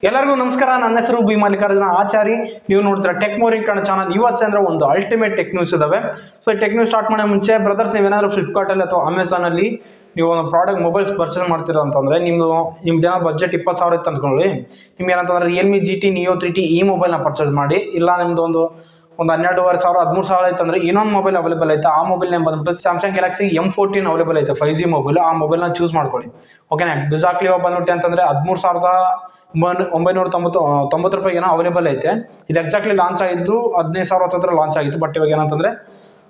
ಎಲ್ಲರಿಗೂ ನಮಸ್ಕಾರ. ನನ್ನ ಹೆಸರು ಬಿ ಮಲ್ಲಿಕಾರ್ಜುನ ಆಚಾರಿ. ನೀವು ನೋಡ್ತೀರಾ ಟೆಕ್ ಮೋರಿಂಗ್ ಕನ್ನಡ ಚಾನಲ್. ಇವತ್ತು ಅಂದ್ರೆ ಒಂದು ಅಲ್ಟಿಮೇಟ್ ಟೆಕ್ ನ್ಯೂಸ್ ಇದಾವೆ. ಸೊ ಈ ಟೆಕ್ ನ್ಯೂಸ್ ಸ್ಟಾರ್ಟ್ ಮಾಡೋ ಮುಂಚೆ ಬ್ರದರ್ಸ್, ನೀವೇನಾದ್ರು ಫ್ಲಿಪ್ಕಾರ್ಟ್ ಅಲ್ಲಿ ಅಥವಾ ಅಮೆಝಾನ್ ಅಲ್ಲಿ ನೀವು ಒಂದು ಪ್ರಾಡಕ್ಟ್ ಮೊಬೈಲ್ಸ್ ಪರ್ಚೇಸ್ ಮಾಡ್ತೀರಾ ಅಂತಂದ್ರೆ ನಿಮ್ದೇನೋ ಬಜೆಟ್ 20,000 ಇತ್ತು ಅಂದ್ಕೊಳ್ಳಿ. ನಿಮ್ಗೆ ಏನಂತಂದ್ರೆ ರಿಯಲ್ಮಿ GT Neo 3T ಈ ಮೊಬೈಲ್ನ ಪರ್ಚೇಸ್ ಮಾಡಿ. ಇಲ್ಲ ನಿಮ್ದು ಒಂದು 12,500 13,000 ಐತೆ ಅಂದ್ರೆ ಇನ್ನೊಂದು ಮೊಬೈಲ್ ಅವೈಲೇಬಲ್ ಐತೆ. ಆ ಮೊಬೈಲ್ ನೇಮ್ ಬಂದ್ಬಿಟ್ಟು ಸ್ಯಾಮ್ಸಂಗ್ ಗ್ಯಾಲಕ್ಸಿ M14 ಅವೈಲೇಬಲ್ ಐತೆ, 5G ಮೊಬೈಲ್. ಆ ಮೊಬೈಲ್ನ ಚೂಸ್ ಮಾಡ್ಕೊಳ್ಳಿ. ಓಕೆನಾ. ಎಕ್ಸಾಕ್ಟ್ಲಿ ಬಂದ್ಬಿಟ್ಟು ಅಂತಂದ್ರೆ 13,990 ರೂಪಾಯಿಗೆ ಏನೋ ಅವೈಲೇಬಲ್ ಐತೆ. ಇದು ಎಕ್ಸಾಕ್ಟ್ಲಿ ಲಾಂಚ್ ಆಗಿದ್ದು 15,000 ಹತ್ರ ಲಾಂಚ್ ಆಗಿತ್ತು. ಬಟ್ ಇವಾಗ ಏನಂತಂದ್ರೆ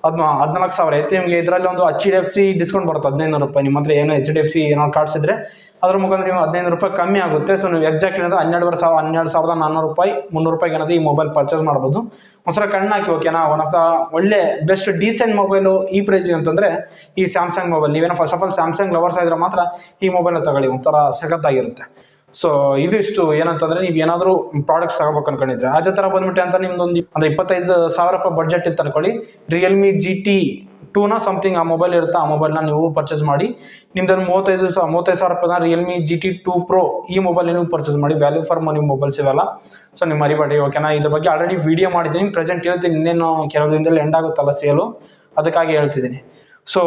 14,000 ಐತೆ. ನಿಮಗೆ ಇದರಲ್ಲಿ ಒಂದು HDFC ಡಿಸ್ಕೌಂಟ್ ಬರುತ್ತೆ 1500 ರೂಪಾಯಿ. ನಿಮ್ಮ ಹತ್ರ ಏನೋ HDFC ಏನೋ ಕಾರ್ಡ್ಸ್ ಇದ್ರೆ ಅದ್ರ ಮುಖಾಂತರ ನೀವು 1500 ರೂಪಾಯಿ ಕಮ್ಮಿ ಆಗುತ್ತೆ. ಸೊ ನೀವು ಎಕ್ಸಾಕ್ಟ್ಲಿ ಅಂದ್ರೆ 12,400 ರೂಪಾಯಿ 300 ರೂಪಾಯಿಗೆ ಏನಾದ್ರು ಈ ಮೊಬೈಲ್ ಪರ್ಚೇಸ್ ಮಾಡ್ಬೋದು. ಒಂದ್ಸಲ ಕಣ್ಣು ಹಾಕಿ. ಓಕೆನಾ. ಒನ್ ಆಫ್ ದ ಒಳ್ಳೆ ಬೆಸ್ಟ್ ಡೀಸೆಂಟ್ ಮೊಬೈಲು ಈ ಪ್ರೈಸ್ ಅಂತಂದ್ರೆ ಈ ಸ್ಯಾಮ್ಸಂಗ್ ಮೊಬೈಲ್. ನೀವೇನೋ first of all Samsung lovers ಆಗಿದ್ರೆ ಮಾತ್ರ ಈ ಮೊಬೈಲ್ನ ತಗೊಳ್ಳಿ, ಒಂಥರ ಸಖತ್ತಾಗಿರುತ್ತೆ. ಸೊ ಇದಿಷ್ಟು ಏನಂತಂದ್ರೆ ನೀವು ಏನಾದ್ರು ಪ್ರಾಡಕ್ಟ್ಸ್ ತಗೋಬೇಕು ಅನ್ಕೊಂಡಿದ್ರೆ. ಅದೇ ತರ ಬಂದ್ಬಿಟ್ಟೆ ಅಂತ ನಿಮ್ದೊಂದು ಅಂದ್ರೆ 25,000 ರೂಪಾಯಿ ಬಡ್ಜೆಟ್ ಇತ್ತು ಅನ್ಕೊಳ್ಳಿ. ರಿಯಲ್ಮಿ GT 2 ಸಮಥಿಂಗ್ ಆ ಮೊಬೈಲ್ ಇರುತ್ತೆ. ಆ ಮೊಬೈಲ್ನ ನೀವು ಪರ್ಚೇಸ್ ಮಾಡಿ. ನಿಮ್ದೊಂದು 35,000 ರೂಪಾಯಿ ರಿಯಲ್ಮಿ GT 2 Pro ಈ ಮೊಬೈಲ್ ನೀವು ಪರ್ಚೇಸ್ ಮಾಡಿ. ವ್ಯಾಲ್ಯೂ ಫಾರ್ ಮನಿ ಮೊಬೈಲ್ಸ್ ಇವೆಲ್ಲ. ಸೊ ನೀವು ಮರಿಬೇಡಿ. ಓಕೆನಾ. ಇದ್ರ ಬಗ್ಗೆ ಆಲ್ರೆಡಿ ವಿಡಿಯೋ ಮಾಡಿದ್ದೀನಿ, ಪ್ರೆಸೆಂಟ್ ಹೇಳ್ತೀನಿ. ಇನ್ನೇನು ಕೆಲವು ದಿನದಲ್ಲಿ ಎಂಡ್ ಆಗುತ್ತಲ್ಲ ಸೇಲು, ಅದಕ್ಕಾಗಿ ಹೇಳ್ತಿದ್ದೀನಿ. ಸೊ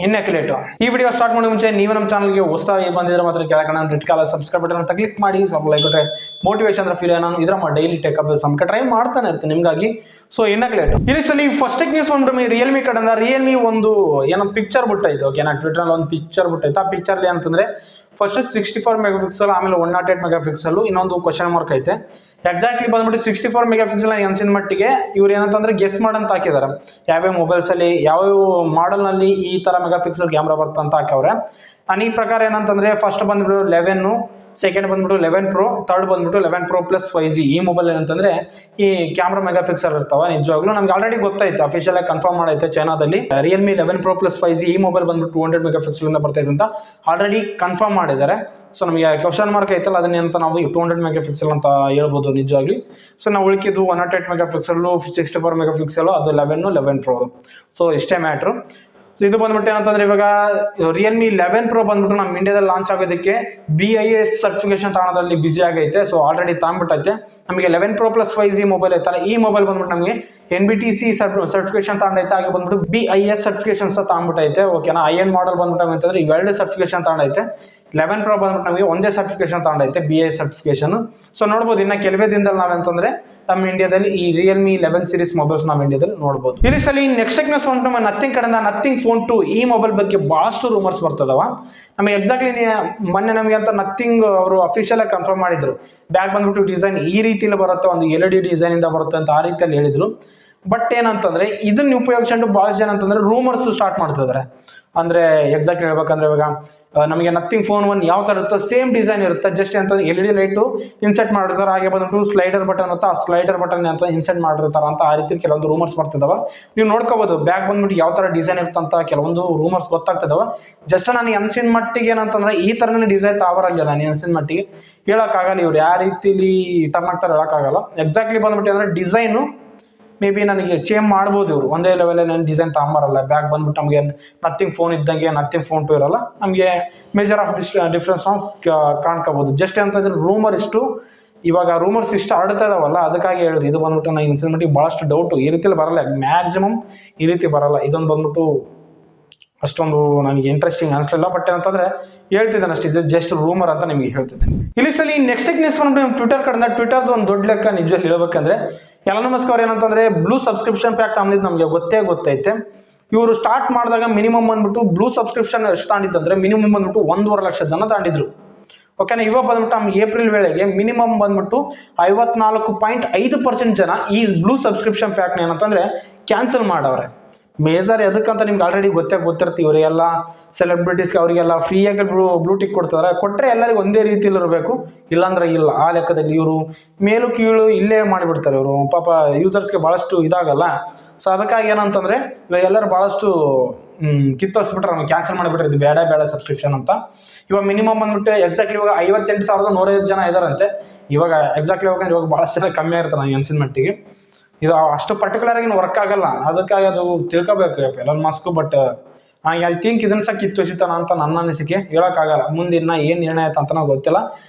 ಇನ್ನಕ್ಕೆ ಲೇಟು. ಈ ವಿಡಿಯೋ ಸ್ಟಾರ್ಟ್ ಮಾಡೋ ಮುಂಚೆ ನೀವು ನಮ್ಮ ಚಾನಲ್ಗೆ ಹೊಸದಾಗಿ ಬಂದಿದ್ರೆ ಮಾತ್ರ ಕೆಳಗಡೆ ರೆಡ್ ಕಲರ್ ಸಬ್ಸ್ಕ್ರೈಬ್ ಬಟನ್ ಅಂತ ಕ್ಲಿಕ್ ಮಾಡಿ. ಸ್ವಲ್ಪ ಲೈಕ್ ಕೊಟ್ಟರೆ ಮೋಟಿವೇಶನ್ ಫೀಲ್. ನಾನು ಇದರ ಡೈಲಿ ಟೆಕ್ ಅಪ್ಡೇಟ್ಸ್ ನಮ್ಗೆ ಟ್ರೈ ಮಾಡ್ತಾನೆ ಇರ್ತೀನಿ ನಿಮಗಾಗಿ. ಸೊ ಇನ್ನಕ್ಕೆ ಲೇಟು. ಇಲ್ಲಿ ಫಸ್ಟ್ ಟೆಕ್ ನ್ಯೂಸ್ ಬಂದ್ಬಿಟ್ಟು ರಿಯಲ್ಮಿ ಕಡೆಯಿಂದ ರಿಯಲ್ಮಿ ಒಂದು ಏನೋ ಪಿಕ್ಚರ್ ಬಿಟ್ಟೈತೆ. ಓಕೆನಾ. ಟ್ವಿಟರ್ ಒಂದು ಪಿಕ್ಚರ್ ಬಿಟ್ಟೈತೆ. ಆ ಪಿಕ್ಚರ್ಲಿ ಅಂತಂದ್ರೆ ಫಸ್ಟ್ 64 ಮೆಗಾಪಿಕ್ಸಲ್, ಆಮೇಲೆ 108 ಮೆಗಾಪಿಕ್ಸಲ್, ಇನ್ನೊಂದು ಕ್ವಶನ್ ಮಾರ್ಕ್ ಐತೆ. ಎಕ್ಸಾಕ್ಟ್ಲಿ ಬಂದ್ಬಿಟ್ಟು 64 ಮೆಗಾಪಿಕ್ಸಲ್ ಅನ್ಸಿನ ಮಟ್ಟಿಗೆ ಇವ್ರು ಏನಂತಂದ್ರೆ ಗೆಸ್ ಮಾಡಂತ ಹಾಕಿದ್ದಾರೆ. ಯಾವ್ಯಾವ ಮೊಬೈಲ್ಸ್ ಅಲ್ಲಿ ಯಾವ್ಯಾವ ಮಾಡೆಲ್ ನಲ್ಲಿ ಈ ತರ ಮೆಗಾಪಿಕ್ಸಲ್ ಕ್ಯಾಮ್ರಾ ಬರುತ್ತೆ ಅಂತ ಹಾಕವ್ರೆ. ಈ ಪ್ರಕಾರ ಏನಂತಂದ್ರೆ ಫಸ್ಟ್ ಬಂದ್ಬಿಟ್ಟು 11, ಸೆಕೆಂಡ್ ಬಂದ್ಬಿಟ್ಟು 11 Pro, ಥರ್ಡ್ ಬಂದ್ಬಿಟ್ಟು 11 Pro Plus 5G. ಈ ಮೊಬೈಲ್ ಏನಂತಂದ್ರೆ ಈ ಕ್ಯಾಮ್ರಾ ಮೆಗಾಪಿಕ್ಸಲ್ ಇರ್ತಾವ. ನಿಜವಾಗ್ಲೂ ನಮ್ಗೆ ಆಲ್ರೆಡಿ ಗೊತ್ತಾಯ್ತು, ಅಫಿಷಿಯಲ್ ಆಗಿ ಕನ್ಫರ್ಮ್ ಮಾಡೈತೆ ಚೈನಾದಲ್ಲಿ. ರಿಯಲ್ಮಿ 11 Pro Plus 5G ಈ ಮೊಬೈಲ್ ಬಂದ್ಬಿಟ್ಟು 200 ಮೆಗಾಪಿಕ್ಸಲ್ ಇಂದ ಬರ್ತೈತೆ ಅಂತ ಆಲ್ರೆಡಿ ಕನ್ಫರ್ಮ್ ಮಾಡಿದ್ದಾರೆ. ಸೊ ನಮಗೆ ಕ್ವಶನ್ ಮಾರ್ಕ್ ಐತಲ್ಲ, ಅದನ್ನೇಂತ ನಾವು 200 ಮೆಗಾಪಿಕ್ಸಲ್ ಅಂತ ಹೇಳ್ಬೋದು ನಿಜವಾಗ್ಲಿ. ಸೊ ನಾವು ಉಳಿಕಿದ್ದು 108 ಮೆಗಾಪಿಕ್ಸಲ್, 64 ಮೆಗಾಪಿಕ್ಸಲ್, ಅದು 11 Pro. ಸೊ ಇಷ್ಟೇ ಮ್ಯಾಟ್ರು. ಇದು ಬಂದ್ಬಿಟ್ಟು ಏನಂತಂದ್ರೆ ಇವಾಗ ರಿಯಲ್ಮಿ 11 Pro ಬಂದ್ಬಿಟ್ಟು ನಮ್ಮ ಇಂಡಿಯಾದಲ್ಲಿ ಲಾಂಚ್ ಆಗೋದಕ್ಕೆ BIS ಸರ್ಟಿಫಿಕೇಶನ್ ತಾಣದಲ್ಲಿ ಬಿಸಿ ಆಗೈತೆ. ಸೊ ಆಲ್ರೆಡಿ ತಾಂಬಿಟ್ಟೈತೆ. ನಮಗೆ 11 Pro Plus 5G ಮೊಬೈಲ್ ಐತಲ್ಲ, ಈ ಮೊಬೈಲ್ ಬಂದ್ಬಿಟ್ಟು ನಮಗೆ NBTC ಸರ್ಟಿಫಿಕೇಶನ್ ತಗೊಂಡೈತೆ. ಹಾಗೆ ಬಂದ್ಬಿಟ್ಟು BIS ಸರ್ಟಿಫಿಕೇಶನ್ ತಗೊಂಡ್ಬಿಟ್ಟೈತೆ. ಓಕೆನಾ. ಐ ಎನ್ ಮಾಡಲ್ ಬಂದ್ಬಿಟ್ಟು ಅಂತಂದ್ರೆ ಇವೆರಡು ಸರ್ಟಿಫಿಕೇಶನ್ ತಗೊಂಡೈತೆ. 11 Pro ಬಂದ್ಬಿಟ್ಟು ನಮಗೆ ಒಂದೇ ಸರ್ಟಿಫಿಕೇಶನ್ ತಗೊಂಡೈತೆ, BIS ಸರ್ಟಿಫಿಕೇಶನ್. ಸೊ ನೋಡ್ಬೋದು ಇನ್ನ ಕೆಲವೇ ದಿನದಲ್ಲಿ ನಾವೆಂತಂದ್ರೆ ನಮ್ಮ ಇಂಡಿಯಾದಲ್ಲಿ ಈ ರಿಯಲ್ಮಿ 11 ಸೀರೀಸ್ ಮೊಬೈಲ್ಸ್ ನಮ್ಮ ಇಂಡಿಯಾದಲ್ಲಿ ನೋಡಬಹುದು. ಇಲ್ಲಿ ನೆಕ್ಸ್ಟ್ ನ್ಯೂಸ್ ಬಂದ್ಬಿಟ್ಟು ನಥಿಂಗ್ ಕಡೆಯಿಂದ ನಥಿಂಗ್ ಫೋನ್ 2 ಈ ಮೊಬೈಲ್ ಬಗ್ಗೆ ಬಹಳಷ್ಟು ರೂಮರ್ಸ್ ಬರ್ತದವ. ನಮಗೆ ಎಕ್ಸಾಕ್ಟ್ಲಿ ಮೊನ್ನೆ ನಮಗೆ ಅಂತ ನಥಿಂಗ್ ಅವರು ಅಫಿಷಿಯಲ್ ಆಗಿ ಕನ್ಫರ್ಮ್ ಮಾಡಿದ್ರು. ಬ್ಯಾಗ್ ಬಂದ್ಬಿಟ್ಟು ಡಿಸೈನ್ ಈ ರೀತಿಯಲ್ಲಿ ಬರುತ್ತೆ, ಒಂದು LED ಡಿಸೈನ್ ಇಂದ ಬರುತ್ತೆ ಅಂತ ಆ ರೀತಿಯಲ್ಲಿ ಹೇಳಿದ್ರು. ಬಟ್ ಏನಂತಂದ್ರೆ ಇದನ್ನ ಉಪಯೋಗಿಸ್ಕೊಂಡು ಬಹಳ ಜನ ಅಂತಂದ್ರೆ ರೂಮರ್ಸ್ ಸ್ಟಾರ್ಟ್ ಮಾಡ್ತಿದ್ದಾರೆ. ಅಂದ್ರೆ ಎಕ್ಸಾಕ್ಟ್ ಹೇಳ್ಬೇಕಂದ್ರೆ ಇವಾಗ ನಮಗೆ ನಥಿಂಗ್ ಫೋನ್ 1 ಯಾವ ತರ ಇರುತ್ತೋ ಸೇಮ್ ಡಿಸೈನ್ ಇರುತ್ತೆ. ಜಸ್ಟ್ ಅಂತಂದ್ರೆ LED ಲೈಟು ಇನ್ಸೆಟ್ ಮಾಡಿರ್ತಾರೆ. ಹಾಗೆ ಬಂದ್ಬಿಟ್ಟು ಸ್ಲೈಡರ್ ಬಟನ್ ಅಂತ ಆ ಸ್ಲೈಡರ್ ಬಟನ್ ಅಂತ ಇನ್ಸೆಟ್ ಮಾಡಿರ್ತಾರ ಅಂತ ಆ ರೀತಿ ಕೆಲವೊಂದು ರೂಮರ್ಸ್ ಬರ್ತಿದಾವ. ನೀವು ನೋಡ್ಕೋಬಹುದು ಬ್ಯಾಗ್ ಬಂದ್ಬಿಟ್ಟು ಯಾವ ತರ ಡಿಸೈನ್ ಇರುತ್ತಂತ ಕೆಲವೊಂದು ರೂಮರ್ಸ್ ಗೊತ್ತಾಗ್ತಿದಾವ. ಜಸ್ಟ್ ನನಗೆ ಅನ್ಸಿನ ಮಟ್ಟಿಗೆ ಏನಂತಂದ್ರೆ ಈ ತರನೇ ಡಿಸೈನ್ ತಾವರಲ್ಲ. ನಾನು ಅನ್ಸಿನ ಮಟ್ಟಿಗೆ ಹೇಳಕ್ಕಾಗಲ್ಲ, ಇವ್ರು ಯಾವ ರೀತಿಲಿ ಟರ್ನ್ ಆಗ್ತಾರೆ ಹೇಳಕ್ಕಾಗಲ್ಲ. ಎಕ್ಸಾಕ್ಟ್ಲಿ ಬಂದ್ಬಿಟ್ಟು ಅಂದ್ರೆ ಡಿಸೈನು ಮೇ ಬಿ ನನಗೆ ಚೇಂಜ್ ಮಾಡ್ಬೋದು. ಇವರು ಒಂದೇ ಲೆವೆಲ್ ನಾನು ಡಿಸೈನ್ ತಗೊಂಬರಲ್ಲ. ಬ್ಯಾಗ್ ಬಂದ್ಬಿಟ್ಟು ನಮಗೆ ನಥಿಂಗ್ ಫೋನ್ ಇದ್ದಂಗೆ ನಥಿಂಗ್ ಫೋನ್ 2 ಇರಲ್ಲ. ನಮಗೆ ಮೇಜರ್ ಆಫ್ ಡಿಫ್ರೆನ್ಸ್ ನಾವು ಕಾಣ್ಕೋಬಹುದು. ಜಸ್ಟ್ ಅಂತಂದ್ರೆ ರೂಮರ್ ಇಷ್ಟು ಇವಾಗ ರೂಮರ್ಸ್ ಇಷ್ಟು ಹರಡ್ತಾ ಇದಾವಲ್ಲ, ಅದಕ್ಕಾಗಿ ಹೇಳಿದ್ರು. ಇದು ಬಂದ್ಬಿಟ್ಟು ನಾನು ಇನ್ಸಿನ ಮಟ್ಟಿಗೆ ಭಾಳಷ್ಟು ಡೌಟು. ಈ ರೀತಿಯಲ್ಲಿ ಬರಲ್ಲ, ಮ್ಯಾಕ್ಸಿಮಮ್ ಈ ರೀತಿ ಬರಲ್ಲ. ಇದೊಂದು ಬಂದ್ಬಿಟ್ಟು ಅಷ್ಟೊಂದು ನನಗೆ ಇಂಟ್ರೆಸ್ಟಿಂಗ್ ಅನಿಸ್ಲಿಲ್ಲ. ಬಟ್ ಏನಂತಂದ್ರೆ ಹೇಳ್ತಿದ್ದೇನೆ ಅಷ್ಟು, ಇದು ಜಸ್ಟ್ ರೂಮರ್ ಅಂತ ನಿಮಗೆ ಹೇಳ್ತಿದ್ದೇನೆ. ಇಲ್ಲಿ ನೆಕ್ಸ್ಟ್ ನ್ಯೂಸ್ ಬಂದ್ಬಿಟ್ಟು ಟ್ವಿಟರ್ ಕಡೆಯಿಂದ. ಟ್ವಿಟರ್ದು ಒಂದು ದೊಡ್ಡ ಲೆಕ್ಕ ನಿಜವಾಗಿ ಹೇಳ್ಬೇಕಂದ್ರೆ ಎಲಾನ್ ಮಸ್ಕ್ ಅವ್ರು ಏನಂತಂದ್ರೆ ಬ್ಲೂ ಸಬ್ಸ್ಕ್ರಿಪ್ಷನ್ ಪ್ಯಾಕ್ ತಗೊಂಡಿದ್ದು ನಮಗೆ ಗೊತ್ತೈತೆ. ಇವರು ಸ್ಟಾರ್ಟ್ ಮಾಡಿದಾಗ ಮಿನಿಮಮ್ ಬಂದ್ಬಿಟ್ಟು ಬ್ಲೂ ಸಬ್ಸ್ಕ್ರಿಪ್ಷನ್ ಎಷ್ಟು ತಗೊಂಡಿದ್ದಂದ್ರೆ ಮಿನಿಮಮ್ ಬಂದ್ಬಿಟ್ಟು 1.5 ಲಕ್ಷ ಜನ ತಗೊಂಡಿದ್ರು. ಓಕೆನಾ. ಇವಾಗ ಬಂದ್ಬಿಟ್ಟು ನಮ್ಗೆ ಏಪ್ರಿಲ್ ವೇಳೆಗೆ ಮಿನಿಮಮ್ ಬಂದ್ಬಿಟ್ಟು 54.5% ಜನ ಈ ಬ್ಲೂ ಸಬ್ಸ್ಕ್ರಿಪ್ಷನ್ ಪ್ಯಾಕ್ನ ಏನಂತಂದ್ರೆ ಕ್ಯಾನ್ಸಲ್ ಮಾಡವ್ರೆ. ಮೇಜರ್ ಎದಕ್ಕಂತ ನಿಮ್ಗೆ ಆಲ್ರೆಡಿ ಗೊತ್ತಿರ್ತೀವ್ರಿ. ಎಲ್ಲ ಸೆಲೆಬ್ರಿಟೀಸ್ಗೆ ಅವರಿಗೆಲ್ಲ ಫ್ರೀಯಾಗಿ ಬ್ಲೂ ಟಿಕ್ ಕೊಡ್ತಾರೆ. ಕೊಟ್ಟರೆ ಎಲ್ಲರಿಗೂ ಒಂದೇ ರೀತಿಯಲ್ಲಿ ಇರಬೇಕು, ಇಲ್ಲಾಂದ್ರೆ ಇಲ್ಲ. ಆ ಲೆಕ್ಕದಲ್ಲಿ ಇವರು ಮೇಲು ಕೀಳು ಇಲ್ಲೇ ಮಾಡಿಬಿಡ್ತಾರೆ. ಇವರು ಪಾಪ ಯೂಸರ್ಸ್ಗೆ ಭಾಳಷ್ಟು ಇದಾಗಲ್ಲ. ಸೊ ಅದಕ್ಕಾಗಿ ಏನಂತಂದ್ರೆ ಇವಾಗ ಎಲ್ಲರೂ ಭಾಳಷ್ಟು ಕಿತ್ತೋಸ್ಬಿಟ್ರೆ ನಮ್ಗೆ ಕ್ಯಾನ್ಸಲ್ ಮಾಡಿಬಿಟ್ರೆ ಇದು ಬೇಡ ಸಬ್ಸ್ಕ್ರಿಪ್ಷನ್ ಅಂತ. ಇವಾಗ ಮಿನಿಮಮ್ ಬಂದ್ಬಿಟ್ಟು ಎಕ್ಸಾಕ್ಟ್ಲಿ ಇವಾಗ 58,105 ಜನ ಇದಾರಂತೆ. ಇವಾಗ ಎಕ್ಸಾಕ್ಟ್ಲಿ ಹೋಗಂದ್ರೆ ಇವಾಗ ಭಾಳಷ್ಟು ಜನ ಕಮ್ಮಿ ಆಗಿರ್ತಾರೆ ನನಗೆ ಅನ್ಸಿನ ಮಟ್ಟಿಗೆ. ಇದು ಅಷ್ಟು ಪರ್ಟಿಕ್ಯುಲರ್ ಆಗಿ ವರ್ಕ್ ಆಗಲ್ಲ, ಅದಕ್ಕಾಗಿ ಅದು ತಿಳ್ಕೋಬೇಕು Elon Musk. But I think ಇದನ್ನ ಸಹ ಕಿತ್ತೋಸಿತಾನ ಅಂತ ನನ್ನ ಅನಿಸಿಕೆ. ಹೇಳೋಕ್ಕಾಗಲ್ಲ ಮುಂದೆ ಇನ್ನ ಏನು ನಿರ್ಣಯ ಆಯ್ತು ಅಂತ ನಾವು ಗೊತ್ತಿಲ್ಲ.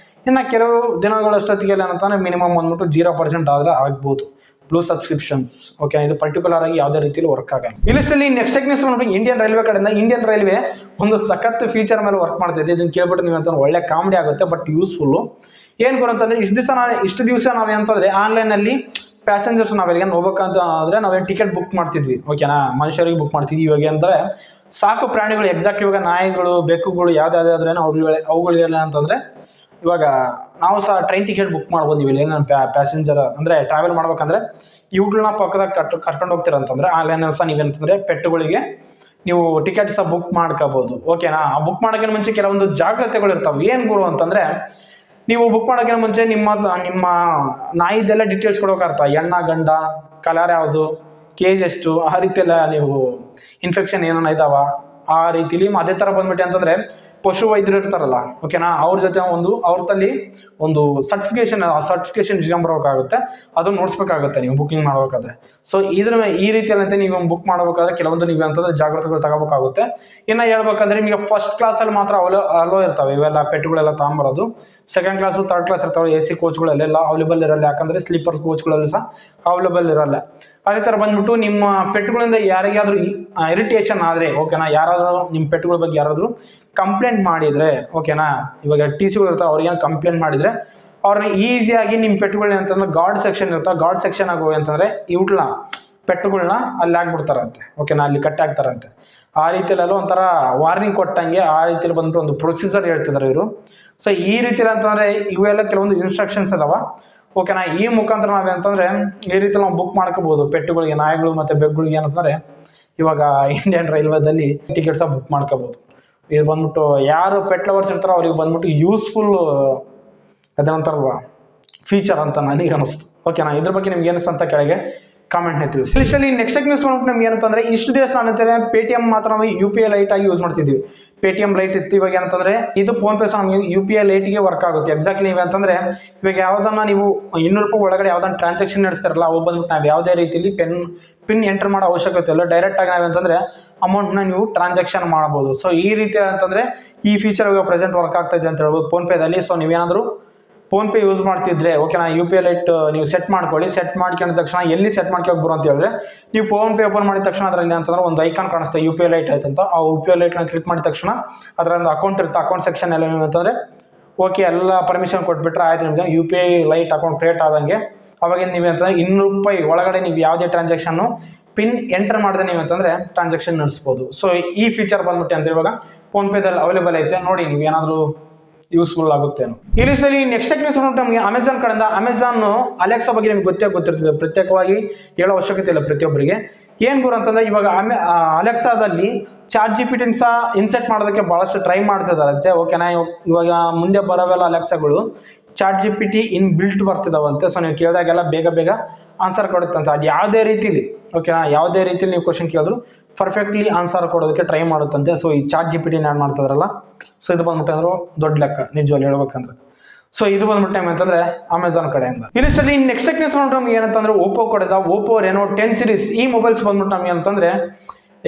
ಇನ್ನು ಕೆಲವು ದಿನಗಳಷ್ಟೊತ್ತಿಗೆ ಏನಂತಂದರೆ ಮಿನಿಮಮ್ ಬಂದ್ಬಿಟ್ಟು 0% ಆದರೆ ಆಗ್ಬೋದು ಬ್ಲೂ ಸಬ್ಸ್ಕ್ರಿಪ್ಷನ್ಸ್. ಓಕೆ, ಇದು ಪರ್ಟಿಕ್ಯುಲರ್ ಆಗಿ ಯಾವುದೇ ರೀತಿಯಲ್ಲಿ ವರ್ಕ್ ಆಗಲ್ಲ. ಇಲ್ಲಿಷ್ಟಲ್ಲಿ ನೆಕ್ಸ್ಟ್ ಟೆಕ್ನಿಕ್ಸ್ ನೋಡಿ ಇಂಡಿಯನ್ ರೈಲ್ವೆ ಕಡೆಯಿಂದ. ಇಂಡಿಯನ್ ರೈಲ್ವೆ ಒಂದು ಸಖತ್ ಫೀಚರ್ ಮೇಲೆ ವರ್ಕ್ ಮಾಡ್ತಿದೆ. ಇದನ್ನು ಕೇಳ್ಬಿಟ್ಟು ನೀವು ಅಂತ ಒಳ್ಳೆ ಕಾಮಿಡಿ ಆಗುತ್ತೆ, ಬಟ್ ಯೂಸ್ಫುಲ್ಲು. ಏನು ಬರುತ್ತಂದ್ರೆ ಇಷ್ಟು ದಿವಸ ನಾವೇನಂತಂದರೆ ಆನ್ಲೈನಲ್ಲಿ ಪ್ಯಾಸೆಂಜರ್ಸ್ ನಾವೆಲ್ಲಿಗೆ ಹೋಗ್ಬೇಕಂತ ಅಂದರೆ ನಾವೇನು ಟಿಕೆಟ್ ಬುಕ್ ಮಾಡ್ತಿದ್ವಿ. ಓಕೆನಾ, ಮನುಷ್ಯರಿಗೆ ಬುಕ್ ಮಾಡ್ತಿದ್ವಿ. ಇವಾಗ ಅಂದರೆ ಸಾಕು ಪ್ರಾಣಿಗಳು, ಎಕ್ಸಾಕ್ಟ್ಲಿ ಇವಾಗ ನಾಯಿಗಳು, ಬೆಕ್ಕುಗಳು ಯಾವುದಾದ್ರೆ ಅವುಗಳಿಗೆಲ್ಲ ಅಂತಂದರೆ ಇವಾಗ ನಾವು ಸಹ ಟ್ರೈನ್ ಟಿಕೆಟ್ ಬುಕ್ ಮಾಡ್ಬೋದು. ನೀವು ಇಲ್ಲಿ ಪ್ಯಾಸೆಂಜರ್ ಅಂದರೆ ಟ್ರಾವೆಲ್ ಮಾಡ್ಬೇಕಂದ್ರೆ ಇವುಗಳನ್ನ ಪಕ್ಕದಾಗ ಕರ್ಕೊಂಡು ಹೋಗ್ತೀರಂತಂದರೆ ಆನ್ಲೈನಲ್ಲಿ ಸಹ ನೀವೇನಂತಂದರೆ ಪೆಟ್ಟುಗಳಿಗೆ ನೀವು ಟಿಕೆಟ್ ಸಹ ಬುಕ್ ಮಾಡ್ಕೋಬೋದು. ಓಕೆನಾ, ಆ ಬುಕ್ ಮಾಡೋಕ್ಕಿಂತ ಮುಂಚೆ ಕೆಲವೊಂದು ಜಾಗ್ರತೆಗಳು ಇರ್ತಾವೆ. ಏನು ಗುರು ಅಂತಂದರೆ ನೀವು ಬುಕ್ ಮಾಡೋಕ್ಕಿಂತ ಮುಂಚೆ ನಿಮ್ಮ ನಾಯಿದೆಲ್ಲ ಡೀಟೇಲ್ಸ್ ಕೊಡೋಕಾರ್ತ, ಹೆಣ್ಣ ಗಂಡ, ಕಲರ್ ಯಾವುದು, ಕೇಜ್ ಎಷ್ಟು, ಆ ರೀತಿ ಎಲ್ಲ ನೀವು ಇನ್ಫೆಕ್ಷನ್ ಏನೇನು ಇದಾವ ಆ ರೀತಿಲಿ. ಅದೇ ಥರ ಬಂದ್ಬಿಟ್ಟು ಅಂತಂದರೆ ಪಶು ವೈದ್ಯರು ಇರ್ತಾರಲ್ಲ, ಓಕೆನಾ, ಅವ್ರ ಜೊತೆ ಅವ್ರದಲ್ಲಿ ಒಂದು ಸರ್ಟಿಫಿಕೇಶನ್ ಇಸ್ಕೊಂಬರ್ಬೇಕಾಗುತ್ತೆ. ಅದನ್ನು ನೋಡಿಸ್ಬೇಕಾಗುತ್ತೆ ನೀವು ಬುಕ್ಕಿಂಗ್ ಮಾಡಬೇಕಾದ್ರೆ. ಸೊ ಈ ರೀತಿಯಲ್ಲಂತೆ ನೀವು ಬುಕ್ ಮಾಡಬೇಕಾದ್ರೆ ಕೆಲವೊಂದು ನೀವು ಅಂತಂದರೆ ಜಾಗ್ರತೆಗಳು ತಗೋಬೇಕಾಗುತ್ತೆ. ಇನ್ನು ಹೇಳ್ಬೇಕಂದ್ರೆ ನಿಮಗೆ ಫಸ್ಟ್ ಕ್ಲಾಸಲ್ಲಿ ಮಾತ್ರ ಅಲೋ ಇರ್ತವೆ ಇವೆಲ್ಲ ಪೆಟ್ಟುಗಳೆಲ್ಲ ತಗೊಂಬರೋದು. ಸೆಕೆಂಡ್ ಕ್ಲಾಸು, ಥರ್ಡ್ ಕ್ಲಾಸ್ ಇರ್ತಾವೆ. AC ಕೋಚ್ಗಳಲ್ಲೆಲ್ಲ ಅವೈಲೇಬಲ್ ಇರಲ್ಲ, ಯಾಕಂದರೆ ಸ್ಲೀಪರ್ ಕೋಚ್ಗಳಲ್ಲಿ ಸಹ ಅವೈಲೇಬಲ್ ಇರಲ್ಲ. ಅದೇ ಥರ ಬಂದ್ಬಿಟ್ಟು ನಿಮ್ಮ ಪೆಟ್ಟುಗಳಿಂದ ಯಾರಿಗಾದ್ರೂ ಇರಿಟೇಷನ್ ಆದರೆ, ಓಕೆನಾ, ಯಾರಾದರೂ ನಿಮ್ಮ ಪೆಟ್ಟುಗಳ ಬಗ್ಗೆ ಯಾರಾದರೂ ಕಂಪ್ಲೇಂಟ್ ಮಾಡಿದರೆ, ಓಕೆನಾ, ಇವಾಗ TC ಇರ್ತಾವೆ, ಅವ್ರಿಗೇನು ಕಂಪ್ಲೇಂಟ್ ಮಾಡಿದರೆ ಅವ್ರನ್ನ ಈಸಿಯಾಗಿ ನಿಮ್ಮ ಪೆಟ್ಟುಗಳನ್ನ ಅಂತಂದ್ರೆ ಗಾರ್ಡ್ ಸೆಕ್ಷನ್ ಇರ್ತಾವೆ, ಗಾರ್ಡ್ ಸೆಕ್ಷನ್ ಆಗಿ ಹೋಗಿ ಅಂತಂದರೆ ಇವುಗಳನ್ನ ಪೆಟ್ಟುಗಳನ್ನ ಅಲ್ಲಿ ಹಾಕ್ಬಿಡ್ತಾರಂತೆ. ಓಕೆನಾ, ಅಲ್ಲಿ ಕಟ್ಟಾಕ್ತಾರಂತೆ. ಆ ರೀತಿಯಲ್ಲೆಲ್ಲ ಒಂಥರ ವಾರ್ನಿಂಗ್ ಕೊಟ್ಟಂಗೆ ಆ ರೀತಿಯಲ್ಲಿ ಬಂದ್ಬಿಟ್ಟು ಒಂದು ಪ್ರೊಸೀಜರ್ ಹೇಳ್ತಿದ್ದಾರೆ ಇವರು. ಸೊ ಈ ರೀತಿಯಲ್ಲಿ ಅಂತಂದರೆ ಇವೆಲ್ಲ ಕೆಲವೊಂದು ಇನ್ಸ್ಟ್ರಕ್ಷನ್ಸ್ ಅದಾವ. ಓಕೆನಾ, ಈ ಮುಖಾಂತರ ನಾವೇಂತಂದರೆ ಈ ರೀತಿ ನಾವು ಬುಕ್ ಮಾಡ್ಕೋಬೋದು ಪೆಟ್ಟುಗಳಿಗೆ, ನಾಯಿಗಳು ಮತ್ತು ಬೆಕ್ಕುಗಳಿಗೆ. ಏನಂತಂದರೆ ಇವಾಗ ಇಂಡಿಯನ್ ರೈಲ್ವೇದಲ್ಲಿ ಟಿಕೆಟ್ ಸಹ ಬುಕ್ ಮಾಡ್ಕೋಬೋದು. ಇದು ಬಂದ್ಬಿಟ್ಟು ಯಾರು ಪೆಟ್ ಲವರ್ಸ್ ಇರ್ತಾರೋ ಅವ್ರಿಗೆ ಬಂದ್ಬಿಟ್ಟು ಯೂಸ್ಫುಲ್ ಅದೇನಂತಾರಲ್ವ ಫೀಚರ್ ಅಂತ ನನಗೆ ಅನಿಸ್ತು. ಓಕೆನಾ, ಇದ್ರ ಬಗ್ಗೆ ನಿಮ್ಗೆ ಏನಿಸ್ತು ಅಂತ ಕೆಳಗೆ ಕಾಮೆಂಟ್ನ ತಿಳಿಸಿ. ಇಷ್ಟಲ್ಲಿ ನೆಕ್ಸ್ಟ್ ನ್ಯೂಸ್ ನೋಡ್ಬಿಟ್ಟು ನಮ್ಗೆ ಏನಂತಂದರೆ ಇಷ್ಟು ದಿವಸ ನಾವಂತಾರೆ ಪೇಟಿಎಮ್ ಮಾತ್ರ ನಾವು UPI ಲೈಟ್ ಆಗಿ ಯೂಸ್ ಮಾಡ್ತಿದ್ವಿ. ಪೇಟಿಎಮ್ ಲೈಟ್ ಇತ್ತು. ಇವಾಗ ಏನಂತಂದರೆ ಇದು ಫೋನ್ಪೇ ಸಹ ನಮಗೆ UPI ಲೈಟ್ಗೆ ವರ್ಕ್ ಆಗುತ್ತೆ. ಎಕ್ಸಾಕ್ಟ್ಲಿ ನೀವಂತಂದರೆ ಇವಾಗ ಯಾವುದನ್ನ ನೀವು 200 ರೂಪಾಯಿ ಒಳಗಡೆ ಯಾವುದನ್ನ ಟ್ರಾನ್ಸಾಕ್ಷನ್ ನಡೆಸ್ತಾರಲ್ಲ, ಅವು ಬಂದ್ಬಿಟ್ಟು ನಾವು ಯಾವುದೇ ರೀತಿಯಲ್ಲಿ ಪಿನ್ ಎಂಟರ್ ಮಾಡೋ ಅವಶ್ಯಕತೆ ಇಲ್ಲ. ಡೈರೆಕ್ಟಾಗಿ ನಾವಂತಂದರೆ ಅಮೌಂಟ್ನ ನೀವು ಟ್ರಾನ್ಸಾಕ್ಷನ್ ಮಾಡ್ಬೋದು. ಸೊ ಈ ರೀತಿ ಅಂತಂದರೆ ಈ ಫೀಚರ್ ಇವಾಗ ಪ್ರೆಸೆಂಟ್ ವರ್ಕ್ ಆಗ್ತಾ ಇದೆ ಅಂತ ಹೇಳ್ಬೋದು ಫೋನ್ಪೇದಲ್ಲಿ. ಸೊ ನೀವೇನಾದರೂ ಫೋನ್ಪೇ ಯೂಸ್ ಮಾಡ್ತಿದ್ರೆ ಓಕೆನಾ, UPI ಲೈಟ್ ನೀವು ಸೆಟ್ ಮಾಡ್ಕೊಳ್ಳಿ. ಸೆಟ್ ಮಾಡ್ಕೊಂಡ ತಕ್ಷಣ ಎಲ್ಲಿ ಸೆಟ್ ಮಾಡ್ಕೋಕೆ ಬರೋ ಅಂತ ಹೇಳಿದ್ರೆ ನೀವು ಫೋನ್ಪೇ ಓಪನ್ ಮಾಡಿದ ತಕ್ಷಣ ಅದರಲ್ಲಿ ಅಂತಂದ್ರೆ ಒಂದು ಐಕಾನ್ ಕಾಣಿಸುತ್ತೆ UPI ಲೈಟ್ ಆಯ್ತಂತ. ಆ UPI ಲೈಟ್ನ ಕ್ಲಿಕ್ ಮಾಡಿದ ತಕ್ಷಣ ಅದರೊಂದು ಅಕೌಂಟ್ ಇರುತ್ತೆ. ಅಕೌಂಟ್ ಸೆಕ್ಷನ್ ಎಲ್ಲ ನೀವು ಅಂತಂದರೆ ಓಕೆ ಎಲ್ಲ ಪರ್ಮಿಷನ್ ಕೊಟ್ಬಿಟ್ರೆ ಆಯ್ತು, ನಿಮಗೆ UPI ಲೈಟ್ ಅಕೌಂಟ್ ಕ್ರಿಯೇಟ್ ಆದಂಗೆ. ಅವಾಗ ನೀವು ಅಂತಂದರೆ 200 ರೂಪಾಯಿ ಒಳಗಡೆ ನೀವು ಯಾವುದೇ ಟ್ರಾನ್ಸಾಕ್ಷನ್ನು ಪಿನ್ ಎಂಟರ್ ಮಾಡಿದ್ರೆ ನೀವು ಅಂತಂದರೆ ಟ್ರಾನ್ಸಾಕ್ಷನ್ ನಡೆಸ್ಬೋದು. ಸೊ ಈ ಫೀಚರ್ ಬಂದ್ಬಿಟ್ಟು ಅಂತ ಇವಾಗ ಫೋನ್ಪೇದಲ್ಲಿ ಅವೈಲೇಬಲ್ ಐತೆ. ನೋಡಿ ನೀವು ಏನಾದರೂ ಯೂಸ್ಫುಲ್ ಆಗುತ್ತೇನೋ. ಈ ರೀತಿಯಲ್ಲಿ ನೆಕ್ಸ್ಟ್ ನ್ಯೂಸ್ ನಮಗೆ ಅಮೆಝಾನ್ ಕಡೆಯಿಂದ. ಅಮೆಝಾನ್ ಅಲೆಕ್ಸಾ ಬಗ್ಗೆ ನಿಮ್ಗೆ ಗೊತ್ತಿರ್ತದೆ, ಪ್ರತ್ಯೇಕವಾಗಿ ಹೇಳೋ ಅವಶ್ಯಕತೆ ಇಲ್ಲ ಪ್ರತಿಯೊಬ್ಬರಿಗೆ. ಏನು ಗುರು ಅಂತಂದರೆ ಇವಾಗ ಅಲೆಕ್ಸಾದಲ್ಲಿ ChatGPT ಸಹ ಇನ್ಸೆಟ್ ಮಾಡೋದಕ್ಕೆ ಭಾಳಷ್ಟು ಟ್ರೈ ಮಾಡ್ತಿದ್ದಾರಂತೆ. ಓಕೆನಾ, ಇವಾಗ ಮುಂದೆ ಬರೋವೆಲ್ಲ ಅಲೆಕ್ಸಾಗಳು ChatGPT ಇನ್ ಬಿಲ್ಟ್ ಬರ್ತಿದ್ದಾವಂತೆ. ಸೊ ನೀವು ಕೇಳಿದಾಗೆಲ್ಲ ಬೇಗ ಆನ್ಸರ್ ಕೊಡುತ್ತಂತೆ. ಅದು ಯಾವುದೇ ರೀತಿಲಿ ಓಕೆನಾ, ಯಾವುದೇ ರೀತಿಲಿ ನೀವು ಕ್ವಶನ್ ಕೇಳಿದ್ರು ಪರ್ಫೆಕ್ಟ್ಲಿ ಆನ್ಸರ್ ಕೊಡೋದಕ್ಕೆ ಟ್ರೈ ಮಾಡುತ್ತಂತೆ. ಸೊ ಈ ChatGPT ಆ್ಯಡ್ ಮಾಡ್ತಿದ್ರಲ್ಲ, ಸೊ ಇದು ಬಂದ್ಬಿಟ್ಟು ಅಂದರು ದೊಡ್ಡ ಲೆಕ್ಕ ನಿಜವಾಗಿ ಹೇಳ್ಬೇಕಂದ್ರೆ. ಸೊ ಇದು ಬಂದ್ಬಿಟ್ಟು ಅಂತಂದರೆ ಅಮೆಝಾನ್ ಕಡೆಯಿಂದ. ಇಲ್ಲಿಷ್ಟಲ್ಲಿ ನೆಕ್ಸ್ಟ್ ನ್ಯೂಸ್ ನೋಡ್ರಿ ನಮ್ಗೆ ಏನಂತಂದ್ರೆ ಓಪೋ ಕಡೆದ ಓಪೋ ರೆನೋ 10 ಸೀರೀಸ್ ಈ ಮೊಬೈಲ್ಸ್ ಬಂದ್ಬಿಟ್ಟು ನಮ್ಗೆ ಅಂತಂದರೆ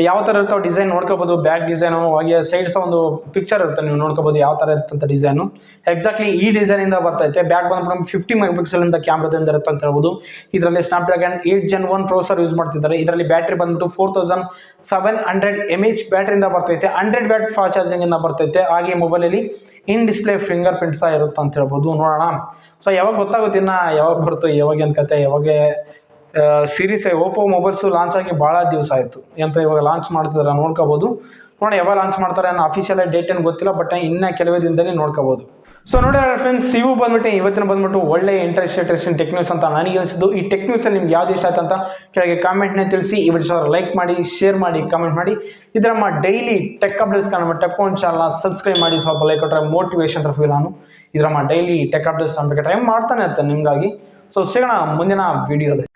ಯಾವ ಥರ ಇರ್ತಾವೆ ಡಿಸೈನ್ ನೋಡ್ಕೋಬೋದು. ಬ್ಯಾಕ್ ಡಿಸೈನು ಹಾಗೆ ಸೈಡ್ ಸಹ ಒಂದು ಪಿಕ್ಚರ್ ಇರುತ್ತೆ, ನೀವು ನೋಡ್ಕೋಬೋದು ಯಾವ ಥರ ಇರ್ತಂತ ಡಿಸೈನು. ಎಕ್ಸಾಕ್ಟ್ಲಿ ಈ ಡಿಸೈನಿಂದ ಬರ್ತೈತೆ. ಬ್ಯಾಕ್ ಬಂದ್ಬಿಟ್ಟು 50 ಮೆಗಾಪಿಕ್ಸೆಲಿಂದ ಕ್ಯಾಮ್ರಾದಿಂದ ಇರುತ್ತೆ ಅಂತ ಹೇಳ್ಬೋದು. ಇದರಲ್ಲಿ ಸ್ನ್ಯಾಪ್ಡ್ರ್ಯಾಗನ್ 8 Gen 1 ಪ್ರೊಸೆಸರ್ ಯೂಸ್ ಮಾಡ್ತಿದ್ದಾರೆ. ಇದರಲ್ಲಿ ಬ್ಯಾಟ್ರಿ ಬಂದ್ಬಿಟ್ಟು 4700 mAh ಬ್ಯಾಟ್ರಿಯಿಂದ ಬರ್ತೈತೆ. 100 ವ್ಯಾಟ್ ಫಾಸ್ಟ್ ಚಾರ್ಜಿಂಗಿಂದ ಬರ್ತೈತೆ. ಹಾಗೆ ಮೊಬೈಲಲ್ಲಿ ಇನ್ ಡಿಸ್ಪ್ಲೇ ಫಿಂಗರ್ ಪ್ರಿಂಟ್ ಸಹ ಇರುತ್ತೆ ಅಂತ ಹೇಳ್ಬೋದು. ನೋಡೋಣ ಸೊ ಯಾವಾಗ ಗೊತ್ತಾಗುತ್ತೆ, ಇನ್ನು ಯಾವಾಗ ಬರುತ್ತೋ, ಯಾವಾಗ ಏನು ಕತೆ, ಯಾವಾಗ ಸೀರೀಸ್ ಓಪೋ ಮೊಬೈಲ್ಸು ಲಾಂಚ್ ಆಗಿ ಭಾಳ ದಿವಸ ಆಯಿತು ಅಂತ ಇವಾಗ ಲಾಂಚ್ ಮಾಡ್ತಿದ್ದಾರೆ, ನೋಡ್ಕೋಬೋದು. ನೋಡಿ ಯಾವಾಗ ಲಾಂಚ್ ಮಾಡ್ತಾರೆ ಅನ್ನೋ ಅಫಿಷಿಯಲ್ ಡೇಟ್ ಏನು ಗೊತ್ತಿಲ್ಲ, ಬಟ್ ಇನ್ನೂ ಕೆಲವೇ ದಿನದಲ್ಲಿ ನೋಡ್ಕೋಬೋದು. ಸೊ ನೋಡಿ ಫ್ರೆಂಡ್ಸ್, ಇವು ಬಂದ್ಬಿಟ್ಟು ಇವತ್ತಿನ ಬಂದ್ಬಿಟ್ಟು ಒಳ್ಳೆ ಇಂಟ್ರೆಸ್ಟಿಂಗ್ ಟೆಕ್ ನ್ಯೂಸ್ ಅಂತ ನನಗೆ ಅನಿಸಿದ್ದು. ಈ ಟೆಕ್ ನ್ಯೂಸಲ್ಲಿ ನಿಮ್ಗೆ ಯಾವ್ದು ಇಷ್ಟ ಆಯ್ತು ಅಂತ ಕೆಳಗೆ ಕಾಮೆಂಟ್ನೇ ತಿಳಿಸಿ. ಈ ವಿಡಿಯೋ ಲೈಕ್ ಮಾಡಿ, ಶೇರ್ ಮಾಡಿ, ಕಮೆಂಟ್ ಮಾಡಿ. ಇದರ ನಮ್ಮ ಡೈಲಿ ಟೆಕ್ ಅಪ್ಡೇಟ್ಸ್ ನಮ್ಮ ಟೆಕ್ ಒನ್ ಚಾನಲ್ನ ಸಬ್ಸ್ಕ್ರೈಬ್ ಮಾಡಿ. ಸ್ವಲ್ಪ ಲೈಕ್ ಕೊಟ್ಟರೆ ಮೋಟಿವೇಶನ್ ಫೀಲ್ ನಾನು ಇದರ ನಮ್ಮ ಡೈಲಿ ಟೆಕ್ ಅಪ್ಡೇಟ್ಸ್ ನಮಗೆ ಟೈಮ್ ಮಾಡ್ತಾನೆ ಇರ್ತೇನೆ ನಿಮಗಾಗಿ. ಸೊ ಸಿಗೋಣ ಮುಂದಿನ ವಿಡಿಯೋದಲ್ಲಿ.